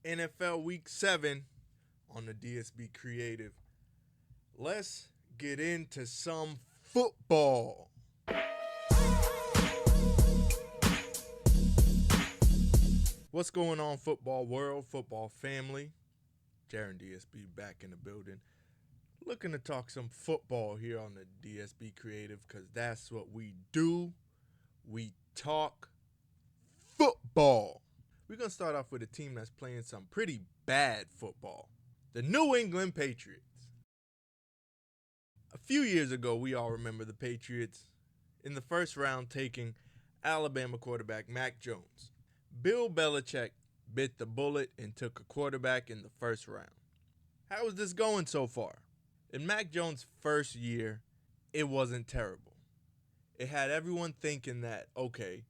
NFL Week 7 on the DSB Creative. Let's get into some football. What's going on, football world, football family? Jaron DSB back in the building. Looking to talk some football here on the DSB Creative because that's what we do. We talk football. We're going to start off with a team that's playing some pretty bad football. The New England Patriots. A few years ago, we all remember the Patriots in the first round taking Alabama quarterback Mac Jones. Bill Belichick bit the bullet and took a quarterback in the first round. How is this going so far? In Mac Jones' first year, it wasn't terrible. It had everyone thinking that, okay,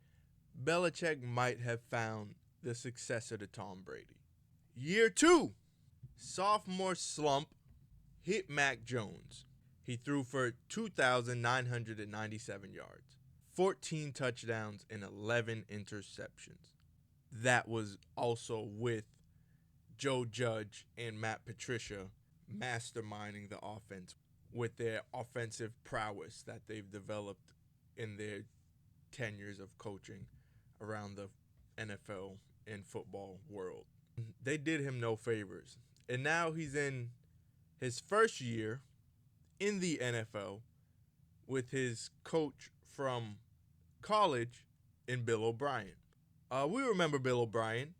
Belichick might have found the successor to Tom Brady. Year 2, sophomore slump hit Mac Jones. He threw for 2,997 yards, 14 touchdowns, and 11 interceptions. That was also with Joe Judge and Matt Patricia masterminding the offense with their offensive prowess that they've developed in their 10 years of coaching around the NFL and football world. They did him no favors. And now he's in his first year in the NFL with his coach from college in Bill O'Brien. We remember Bill O'Brien,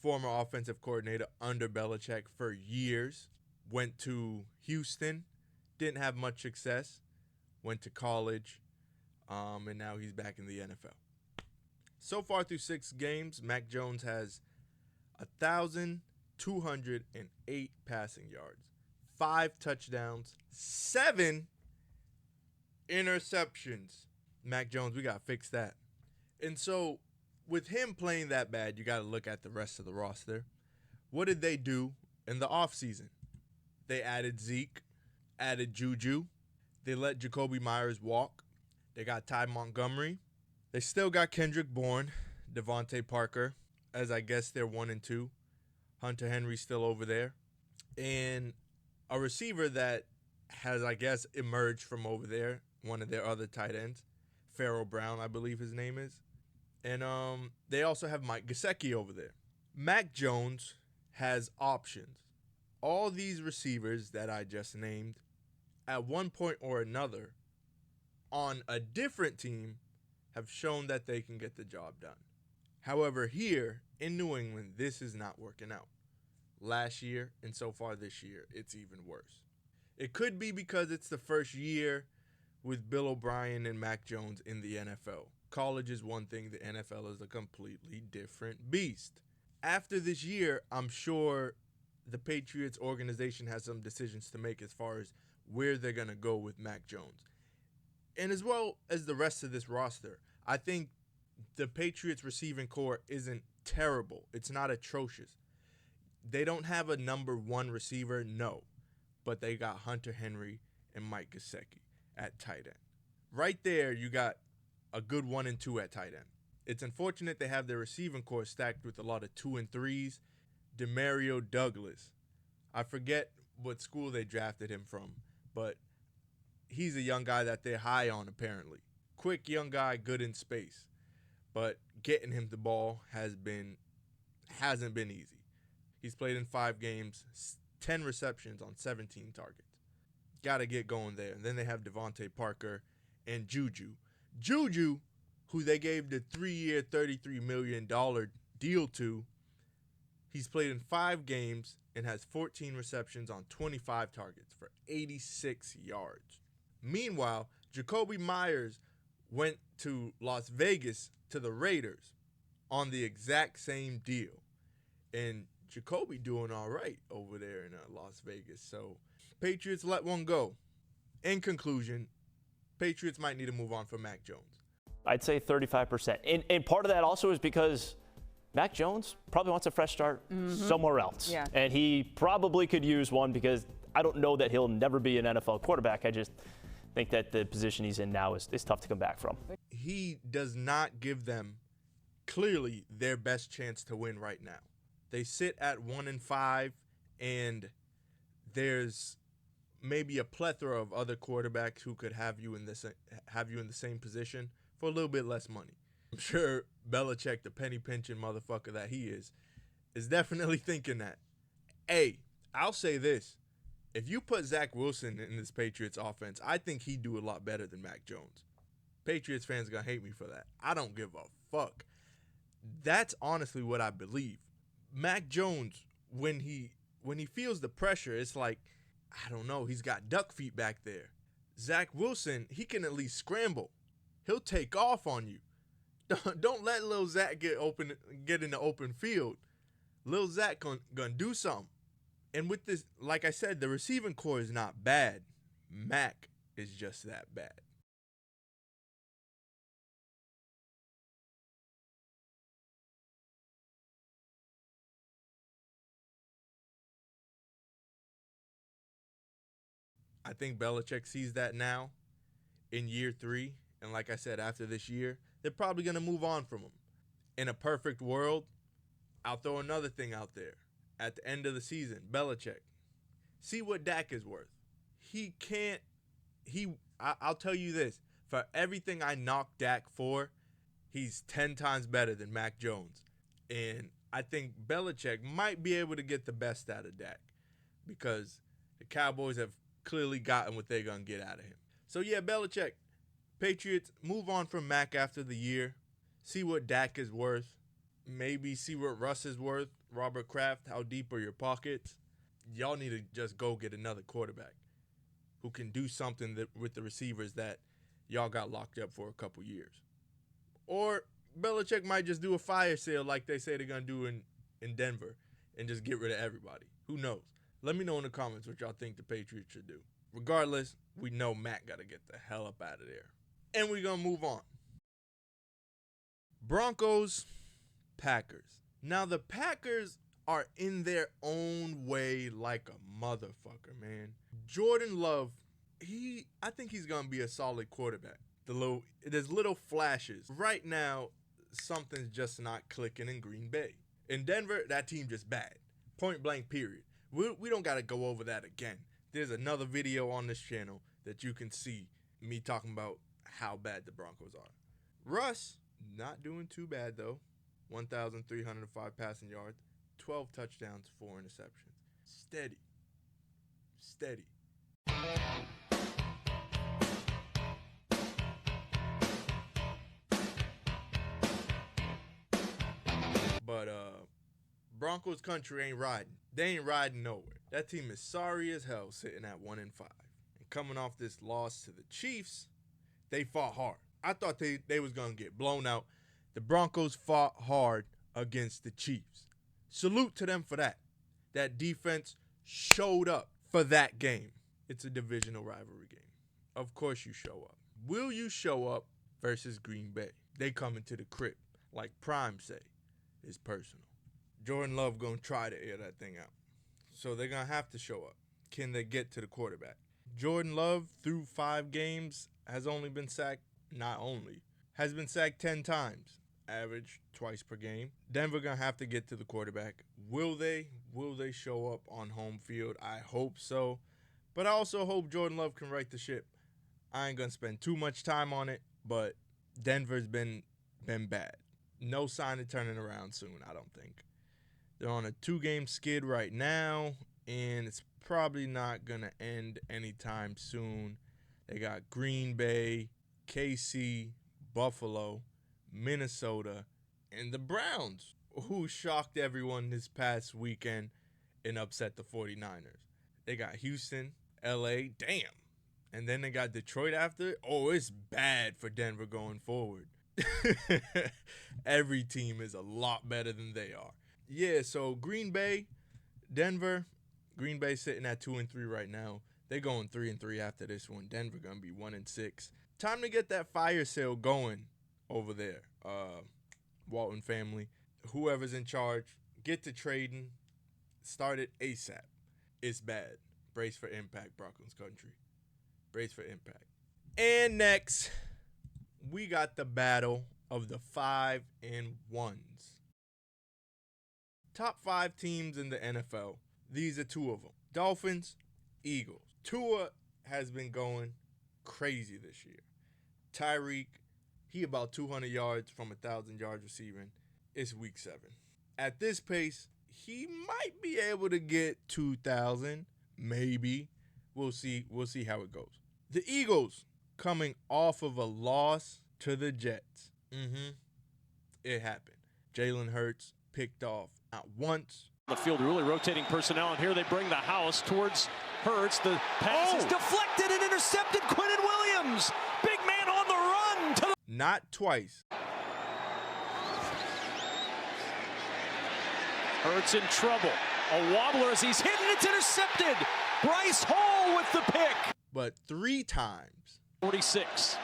former offensive coordinator under Belichick for years. Went to Houston, didn't have much success. Went to college, and now he's back in the NFL. So far through 6 games, Mac Jones has 1,208 passing yards, 5 touchdowns, 7 interceptions. Mac Jones, we got to fix that. And so with him playing that bad, you got to look at the rest of the roster. What did they do in the offseason? They added Zeke, added Juju. They let Jacoby Myers walk. They got Ty Montgomery. They still got Kendrick Bourne, Devontae Parker, as I guess they're 1 and 2. Hunter Henry's still over there. And a receiver that has, I guess, emerged from over there, one of their other tight ends, Pharaoh Brown, I believe his name is. And they also have Mike Gesicki over there. Mac Jones has options. All these receivers that I just named, at one point or another, on a different team, have shown that they can get the job done. However, here in New England, this is not working out. Last year and so far this year, it's even worse. It could be because it's the first year with Bill O'Brien and Mac Jones in the NFL. College is one thing, the NFL is a completely different beast. After this year, I'm sure the Patriots organization has some decisions to make as far as where they're going to go with Mac Jones. And as well as the rest of this roster, I think the Patriots receiving core isn't terrible. It's not atrocious. They don't have a number 1 receiver, no. But they got Hunter Henry and Mike Gesicki at tight end. Right there, you got a good 1 and 2 at tight end. It's unfortunate they have their receiving core stacked with a lot of 2 and 3s. Demario Douglas. I forget what school they drafted him from, but he's a young guy that they're high on apparently. Quick young guy, good in space. But getting him the ball hasn't been easy. He's played in 5 games, 10 receptions on 17 targets. Got to get going there. And then they have Devontae Parker and Juju. Juju, who they gave the 3-year, $33 million deal to, he's played in 5 games and has 14 receptions on 25 targets for 86 yards. Meanwhile, Jacoby Myers went to Las Vegas to the Raiders on the exact same deal. And Jacoby doing all right over there in Las Vegas. So Patriots let one go. In conclusion, Patriots might need to move on from Mac Jones. I'd say 35%. And part of that also is because Mac Jones probably wants a fresh start somewhere else. Yeah. And he probably could use one because I don't know that he'll never be an NFL quarterback. I just think that the position he's in now is tough to come back from. He does not give them clearly their best chance to win right now. They sit at 1-5, and there's maybe a plethora of other quarterbacks who could have you in the same position for a little bit less money. I'm sure Belichick, the penny pinching motherfucker that he is definitely thinking that. Hey, I'll say this. If you put Zach Wilson in this Patriots offense, I think he'd do a lot better than Mac Jones. Patriots fans are going to hate me for that. I don't give a fuck. That's honestly what I believe. Mac Jones, when he feels the pressure, it's like, I don't know, he's got duck feet back there. Zach Wilson, he can at least scramble. He'll take off on you. Don't let Lil Zach get in the open field. Lil Zach gonna do something. And with this, like I said, the receiving core is not bad. Mac is just that bad. I think Belichick sees that now in year 3. And like I said, after this year, they're probably going to move on from him. In a perfect world, I'll throw another thing out there. At the end of the season, Belichick, see what Dak is worth. I'll tell you this. For everything I knocked Dak for, he's 10 times better than Mac Jones. And I think Belichick might be able to get the best out of Dak because the Cowboys have clearly gotten what they're going to get out of him. So, yeah, Belichick, Patriots, move on from Mac after the year. See what Dak is worth. Maybe see what Russ is worth. Robert Kraft, how deep are your pockets? Y'all need to just go get another quarterback who can do something with the receivers that y'all got locked up for a couple years. Or Belichick might just do a fire sale like they say they're going to do in Denver and just get rid of everybody. Who knows? Let me know in the comments what y'all think the Patriots should do. Regardless, we know Mac got to get the hell up out of there. And we're going to move on. Broncos, Packers. Now, the Packers are in their own way like a motherfucker, man. Jordan Love, I think he's going to be a solid quarterback. There's little flashes. Right now, something's just not clicking in Green Bay. In Denver, that team just bad. Point blank, period. We don't got to go over that again. There's another video on this channel that you can see me talking about how bad the Broncos are. Russ, not doing too bad, though. 1,305 passing yards, 12 touchdowns, 4 interceptions. Steady. But Broncos country ain't riding. They ain't riding nowhere. That team is sorry as hell sitting at 1-5. And coming off this loss to the Chiefs, they fought hard. I thought they was going to get blown out. The Broncos fought hard against the Chiefs. Salute to them for that. That defense showed up for that game. It's a divisional rivalry game. Of course you show up. Will you show up versus Green Bay? They coming to the crib. Like Prime say, it's personal. Jordan Love going to try to air that thing out. So they're going to have to show up. Can they get to the quarterback? Jordan Love, through 5 games, has been sacked 10 times. Average twice per game. Denver going to have to get to the quarterback. Will they? Will they show up on home field? I hope so. But I also hope Jordan Love can right the ship. I ain't going to spend too much time on it, but Denver's been bad. No sign of turning around soon, I don't think. They're on a 2-game skid right now, and it's probably not going to end anytime soon. They got Green Bay, KC, Buffalo, Minnesota, and the Browns, who shocked everyone this past weekend and upset the 49ers. They got Houston, LA, damn. And then they got Detroit after. Oh, it's bad for Denver going forward. Every team is a lot better than they are. Yeah, so Green Bay, Denver, Green Bay sitting at 2-3 right now. They're going 3-3 after this one. Denver going to be 1-6. Time to get that fire sale going over there. Walton family, whoever's in charge, get to trading. Start it ASAP. It's bad. Brace for impact, Broncos country. Brace for impact. And next, we got the battle of the 5-1s. Top 5 teams in the NFL. These are 2 of them. Dolphins, Eagles. Tua has been going crazy this year. Tyreek, he about 200 yards from 1,000 yards receiving. It's week 7. At this pace, he might be able to get 2,000, maybe. We'll see how it goes. The Eagles coming off of a loss to the Jets. It happened. Jalen Hurts picked off not once. The field really rotating personnel, and here they bring the house towards Hurts. The pass is deflected and intercepted. Quinnen Williams, big man on the run. To the Not twice. Hurts in trouble. A wobbler as he's hit, and it's intercepted. Bryce Hall with the pick. But 3 times. 46.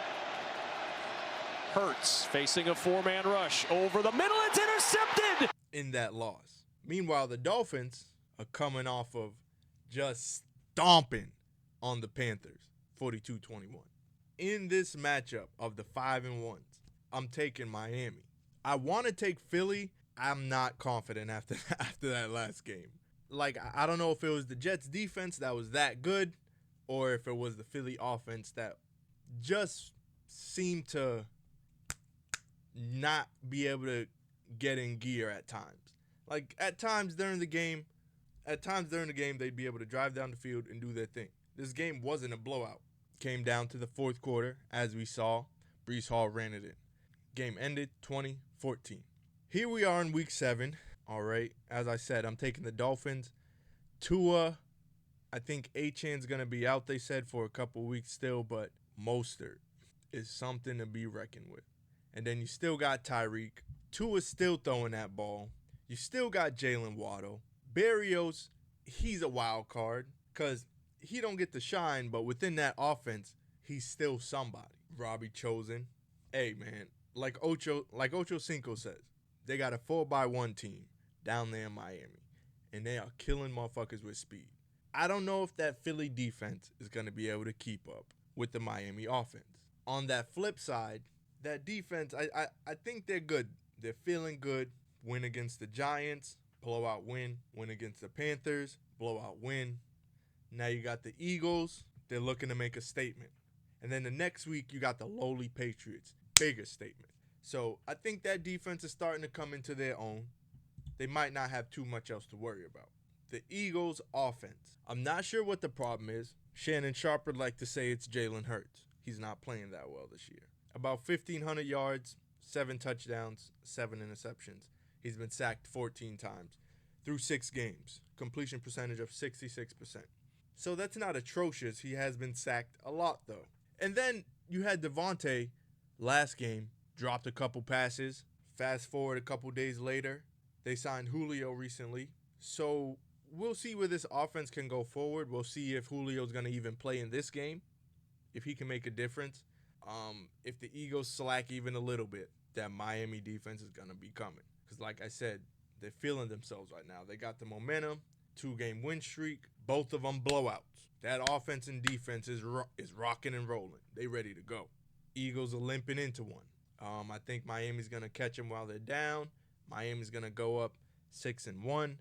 Hurts facing a 4-man rush over the middle. It's intercepted. In that loss. Meanwhile, the Dolphins are coming off of just stomping on the Panthers, 42-21. In this matchup of the 5-1s, I'm taking Miami. I want to take Philly. I'm not confident after that last game. Like, I don't know if it was the Jets defense that was that good or if it was the Philly offense that just seemed to not be able to get in gear at times. Like, at times during the game, they'd be able to drive down the field and do their thing. This game wasn't a blowout. Came down to the 4th quarter, as we saw. Breece Hall ran it in. Game ended 20-14. Here we are in week 7. All right, as I said, I'm taking the Dolphins. Tua, I think Achan's going to be out, they said, for a couple weeks still, but Mostert is something to be reckoned with. And then you still got Tyreek. Tua's still throwing that ball. You still got Jalen Waddle. Berrios, he's a wild card because he don't get to shine, but within that offense, he's still somebody. Robbie Chosen. Hey, man, like Ocho Cinco says, they got a 4x1 team down there in Miami, and they are killing motherfuckers with speed. I don't know if that Philly defense is going to be able to keep up with the Miami offense. On that flip side, that defense, I think they're good. They're feeling good. Win against the Giants, blowout win. Win against the Panthers, blowout win. Now you got the Eagles. They're looking to make a statement. And then the next week, you got the lowly Patriots. Bigger statement. So I think that defense is starting to come into their own. They might not have too much else to worry about. The Eagles' offense. I'm not sure what the problem is. Shannon Sharp would like to say it's Jalen Hurts. He's not playing that well this year. About 1,500 yards, 7 touchdowns, 7 interceptions. He's been sacked 14 times through 6 games. Completion percentage of 66%. So that's not atrocious. He has been sacked a lot, though. And then you had Devontae last game, dropped a couple passes. Fast forward a couple days later, they signed Julio recently. So we'll see where this offense can go forward. We'll see if Julio's going to even play in this game, if he can make a difference. If the Eagles slack even a little bit, that Miami defense is going to be coming. Because like I said, they're feeling themselves right now. They got the momentum, 2-game win streak, both of them blowouts. That offense and defense is rocking and rolling. They ready to go. Eagles are limping into one. I think Miami's going to catch them while they're down. Miami's going to go up 6-1.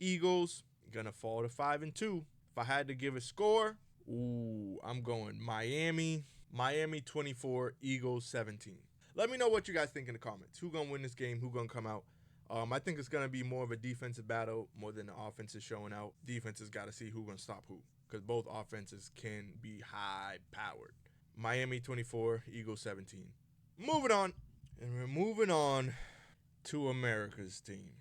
Eagles going to fall to 5-2. If I had to give a score, I'm going Miami 24, Eagles 17. Let me know what you guys think in the comments. Who's going to win this game? Who's going to come out? I think it's going to be more of a defensive battle more than the offense is showing out. Defense has got to see who's going to stop who because both offenses can be high-powered. Miami 24, Eagles 17. Moving on. And we're moving on to America's team.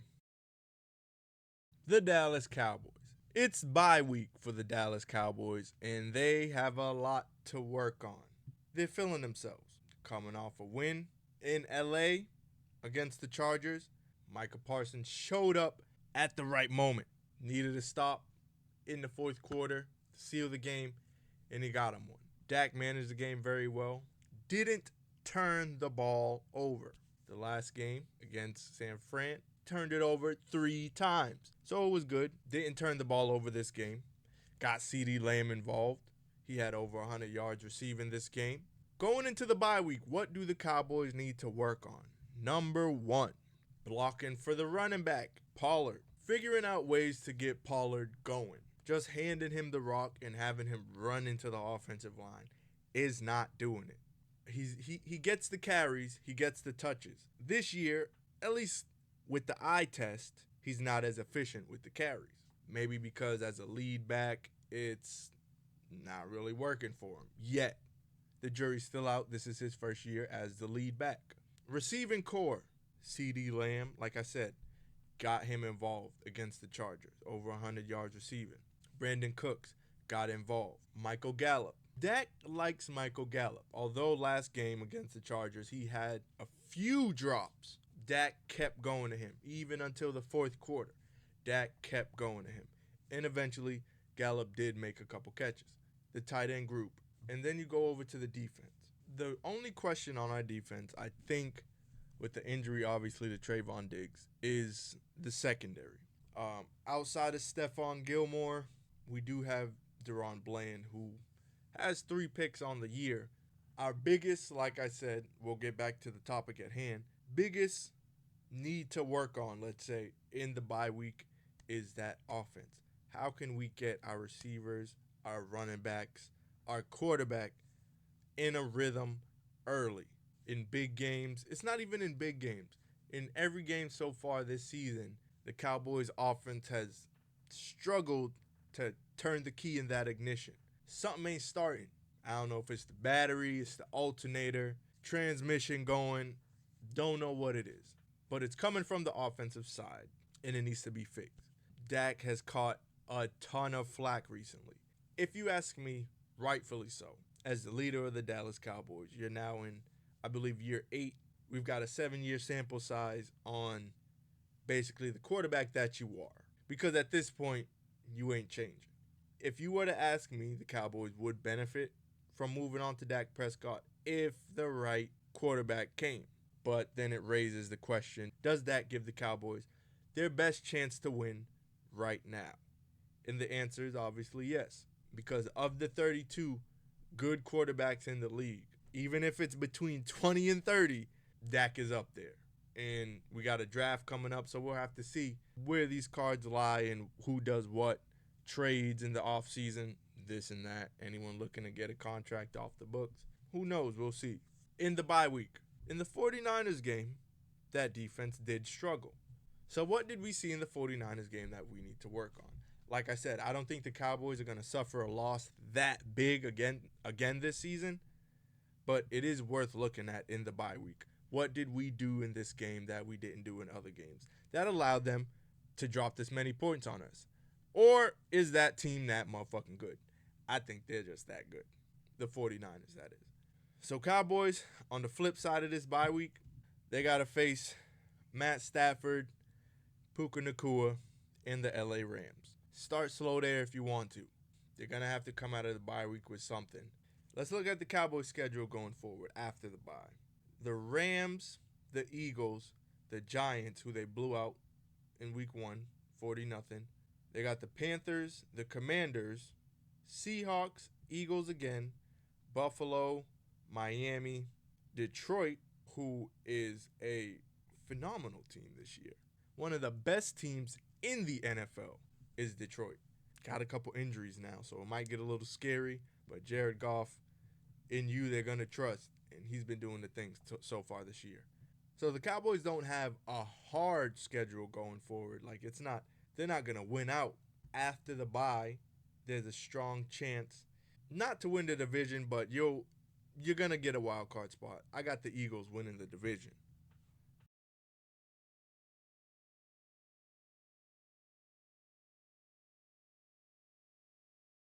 The Dallas Cowboys. It's bye week for the Dallas Cowboys, and they have a lot to work on. They're feeling themselves. Coming off a win in L.A. against the Chargers, Micah Parsons showed up at the right moment. Needed a stop in the 4th quarter to seal the game, and he got him one. Dak managed the game very well. Didn't turn the ball over. The last game against San Fran, turned it over 3 times. So it was good. Didn't turn the ball over this game. Got CeeDee Lamb involved. He had over 100 yards receiving this game. Going into the bye week, what do the Cowboys need to work on? Number 1, blocking for the running back, Pollard. Figuring out ways to get Pollard going. Just handing him the rock and having him run into the offensive line is not doing it. He gets the carries, he gets the touches. This year, at least with the eye test, he's not as efficient with the carries. Maybe because as a lead back, it's not really working for him yet. The jury's still out. This is his first year as the lead back. Receiving core, CeeDee Lamb, like I said, got him involved against the Chargers, over 100 yards receiving. Brandon Cooks got involved. Michael Gallup. Dak likes Michael Gallup. Although last game against the Chargers, he had a few drops. Dak kept going to him, even until the fourth quarter. Dak kept going to him. And eventually, Gallup did make a couple catches. The tight end group. And then you go over to the defense. The only question on our defense, I think, with the injury, obviously, to Trayvon Diggs, is the secondary. Outside of Stephon Gilmore, we do have Deron Bland, who has 3 picks on the year. Our biggest, like I said, we'll get back to the topic at hand, biggest need to work on, let's say, in the bye week is that offense. How can we get our receivers, our running backs, our quarterback in a rhythm early? In big games, it's not even in big games. In every game so far this season, the Cowboys offense has struggled to turn the key in that ignition. Something ain't starting. I don't know if it's the battery, it's the alternator, transmission going. Don't know what it is. But it's coming from the offensive side, and it needs to be fixed. Dak has caught a ton of flack recently. If you ask me, rightfully so. As the leader of the Dallas Cowboys, you're now in, I believe, year 8. We've got a 7-year sample size on basically the quarterback that you are. Because at this point, you ain't changing. If you were to ask me, the Cowboys would benefit from moving on to Dak Prescott if the right quarterback came. But then it raises the question, does that give the Cowboys their best chance to win right now? And the answer is obviously yes. Because of the 32 good quarterbacks in the league, even if it's between 20 and 30, Dak is up there. And we got a draft coming up, so we'll have to see where these cards lie and who does what. Trades in the offseason, this and that. Anyone looking to get a contract off the books? Who knows? We'll see. In the bye week, in the 49ers game, that defense did struggle. So what did we see in the 49ers game that we need to work on? Like I said, I don't think the Cowboys are going to suffer a loss that big again this season, but it is worth looking at in the bye week. What did we do in this game that we didn't do in other games that allowed them to drop this many points on us? Or is that team that motherfucking good? I think they're just that good. The 49ers, that is. So Cowboys, on the flip side of this bye week, they got to face Matt Stafford, Puka Nacua, and the LA Rams. Start slow there if you want to. They're going to have to come out of the bye week with something. Let's look at the Cowboys' schedule going forward after the bye. The Rams, the Eagles, the Giants, who they blew out in week 1, 40-0. They got the Panthers, the Commanders, Seahawks, Eagles again, Buffalo, Miami, Detroit, who is a phenomenal team this year. One of the best teams in the NFL is Detroit. Got a couple injuries now, so it might get a little scary, but Jared Goff, in you, they're going to trust, and he's been doing the things so far this year. So the Cowboys don't have a hard schedule going forward. Like, they're not going to win out. After the bye, there's a strong chance not to win the division, but you're going to get a wild card spot. I got the Eagles winning the division.